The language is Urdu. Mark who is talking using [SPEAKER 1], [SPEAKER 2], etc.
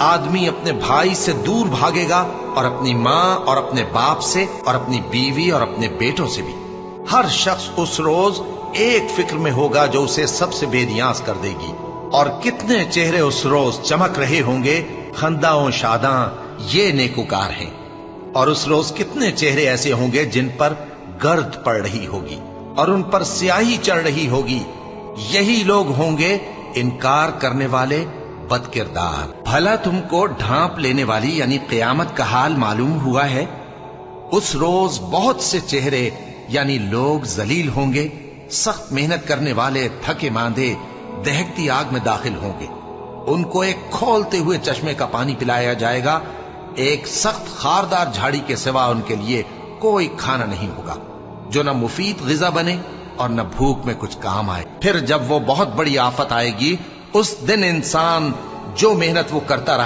[SPEAKER 1] آدمی اپنے بھائی سے دور بھاگے گا اور اپنی ماں اور اپنے باپ سے اور اپنی بیوی اور اپنے بیٹوں سے بھی۔ ہر شخص اس روز ایک فکر میں ہوگا جو اسے سب سے بے نیاز کر دے گی۔ اور کتنے چہرے اس روز چمک رہے ہوں گے، خنداں و شاداں یہ نیکوکار ہیں۔ اور اس روز کتنے چہرے ایسے ہوں گے جن پر گرد پڑ رہی ہوگی اور ان پر سیاہی چڑھ رہی ہوگی، یہی لوگ ہوں گے انکار کرنے والے بد کردار۔ بھلا تم کو ڈھانپ لینے والی یعنی قیامت کا حال معلوم ہوا ہے؟ اس روز بہت سے چہرے یعنی لوگ ذلیل ہوں گے، سخت محنت کرنے والے تھکے ماندے دہکتی آگ میں داخل ہوں گے۔ ان کو ایک کھولتے ہوئے چشمے کا پانی پلایا جائے گا، ایک سخت خاردار جھاڑی کے سوا ان کے لیے کوئی کھانا نہیں ہوگا جو نہ مفید غذا بنے اور نہ بھوک میں کچھ کام آئے۔ پھر جب وہ بہت بڑی آفت آئے گی، اس دن انسان جو محنت وہ کرتا رہا